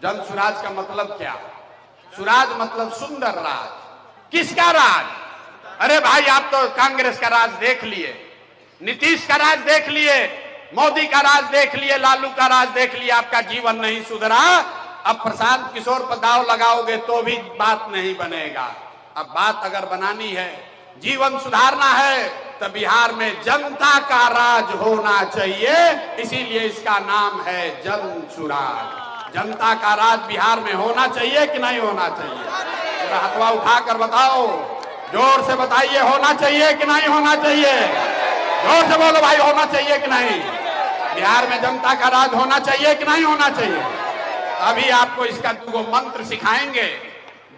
जन सुराज का मतलब क्या? सुराज मतलब सुंदर राज। किसका राज? अरे भाई, आप तो कांग्रेस का राज देख लिए, नीतीश का राज देख लिए, मोदी का राज देख लिए, लालू का राज देख लिए, आपका जीवन नहीं सुधरा। अब प्रशांत किशोर पर दाव लगाओगे तो भी बात नहीं बनेगा। अब बात अगर बनानी है, जीवन सुधारना है, तो बिहार में जनता का राज होना चाहिए। इसीलिए इसका नाम है जन सुराज। जनता का राज बिहार में होना चाहिए कि नहीं होना चाहिए? हथवा उठाकर बताओ, जोर से बताइए, होना चाहिए कि नहीं होना चाहिए? जोर से बोलो भाई, होना चाहिए कि नहीं? बिहार में जनता का राज होना चाहिए कि नहीं होना चाहिए? अभी आपको इसका दो मंत्र सिखाएंगे,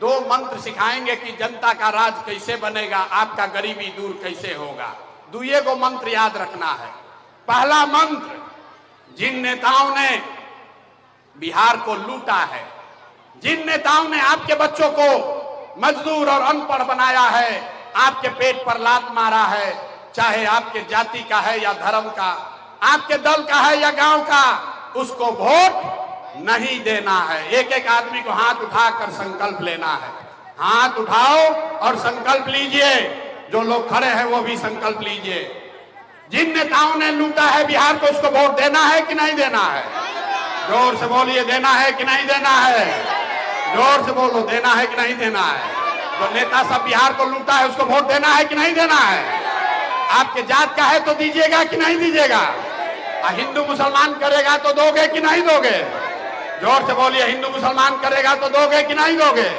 दो मंत्र सिखाएंगे कि जनता का राज कैसे बनेगा, आपका गरीबी दूर कैसे होगा। दुए को मंत्र याद रखना है। पहला मंत्र, जिन नेताओं ने बिहार को लूटा है, जिन नेताओं ने आपके बच्चों को मजदूर और अनपढ़ बनाया है, आपके पेट पर लात मारा है, चाहे आपके जाति का है या धर्म का, आपके दल का है या गांव का, उसको वोट नहीं देना है। एक एक आदमी को हाथ उठाकर संकल्प लेना है। हाथ उठाओ और संकल्प लीजिए। जो लोग खड़े हैं वो भी संकल्प लीजिए। जिन नेताओं ने लूटा है बिहार को, उसको वोट देना है कि नहीं देना है? जोर से बोलिए, देना है कि नहीं देना है? जोर से बोलो, देना है कि नहीं देना है? जो नेता सब बिहार को लूटा है, उसको वोट देना है कि नहीं देना है? आपके जात का है तो दीजिएगा कि नहीं दीजिएगा? हिंदू मुसलमान करेगा तो दोगे कि नहीं दोगे? जोर से बोलिए, हिंदू मुसलमान करेगा तो दोगे कि नहीं दोगे?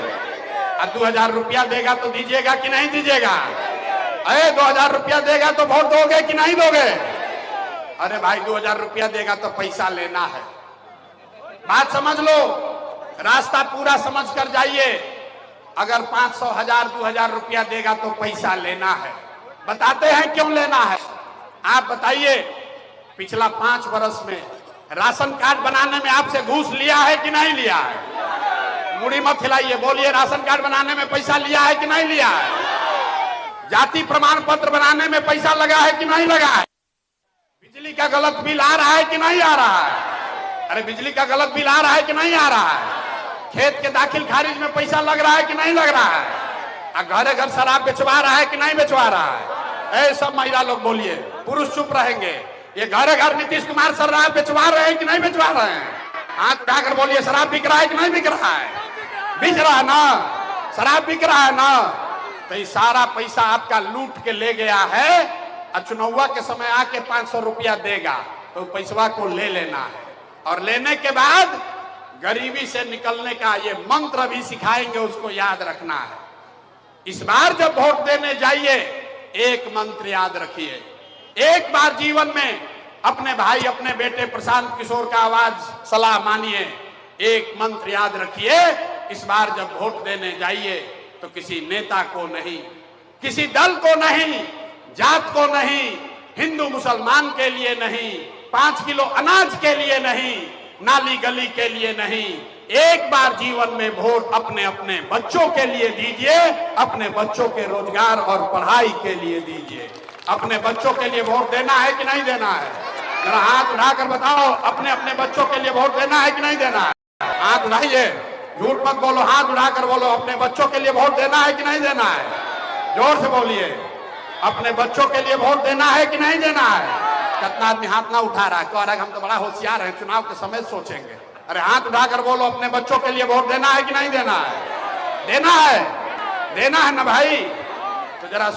2000 रुपया देगा तो दीजिएगा कि नहीं दीजिएगा? अरे 2000 रुपया देगा तो वोट दोगे कि नहीं दोगे? अरे भाई, 2000 रुपया देगा तो पैसा लेना है। बात समझ लो, रास्ता पूरा समझ कर जाइए। अगर 500, 1000, 2000 रुपया देगा तो पैसा लेना है। बताते हैं क्यों लेना है। आप बताइए, पिछला 5 वर्ष में राशन कार्ड बनाने में आपसे घूस लिया है कि नहीं लिया है? मुड़ी मत हिलाइए, बोलिए, राशन कार्ड बनाने में पैसा लिया है कि नहीं लिया है? जाति प्रमाण पत्र बनाने में पैसा लगा है कि नहीं लगा है? बिजली का गलत बिल आ रहा है कि नहीं आ रहा है? अरे बिजली का गलत बिल आ रहा है कि नहीं आ रहा है? खेत के दाखिल खारिज में पैसा लग रहा है कि नहीं लग रहा है? घरे घर शराब बेचवा रहा है कि नहीं बेचवा रहा है? ऐ सब महिला लोग बोलिए, पुरुष चुप रहेंगे। ये घरे घर नीतीश कुमार शराब बेचवा रहे हैं कि नहीं बेचवा रहे हैं? हाथ उठाकर बोलिए, शराब बिक रहा है कि नहीं बिक रहा है? बिक रहा है ना? शराब बिक रहा है ना? तो ये सारा पैसा आपका लूट के ले गया है। चुनाव के समय आके 500 रुपया देगा तो पैसवा को ले लेना है, और लेने के बाद गरीबी से निकलने का ये मंत्र भी सिखाएंगे, उसको याद रखना है। इस बार जब वोट देने जाइए, एक मंत्र याद रखिए। एक बार जीवन में अपने भाई, अपने बेटे प्रशांत किशोर का आवाज, सलाह मानिए। एक मंत्र याद रखिए, इस बार जब वोट देने जाइए तो किसी नेता को नहीं, किसी दल को नहीं, जात को नहीं, हिंदू मुसलमान के लिए नहीं, 5 किलो अनाज के लिए नहीं, नाली गली के लिए नहीं, एक बार जीवन में वोट अपने अपने बच्चों के लिए दीजिए, अपने बच्चों के रोजगार और पढ़ाई के लिए दीजिए। अपने बच्चों के लिए वोट देना है कि नहीं देना है? जरा हाथ उठाकर बताओ, अपने अपने बच्चों के लिए वोट देना है कि नहीं देना है? हाथ उठाइए, झूठ मत बोलो, हाथ उठाकर बोलो, अपने बच्चों के लिए वोट देना है कि नहीं देना है? जोर से बोलिए, अपने बच्चों के लिए वोट देना है कि नहीं देना है? कितना आदमी हाथ ना उठा रहा है, कह रहा है हम तो बड़ा होशियार हैं, चुनाव के समय सोचेंगे। अरे हाथ उठाकर बोलो, अपने बच्चों के लिए वोट देना है कि नहीं देना है? देना है, देना है ना भाई? तो जरा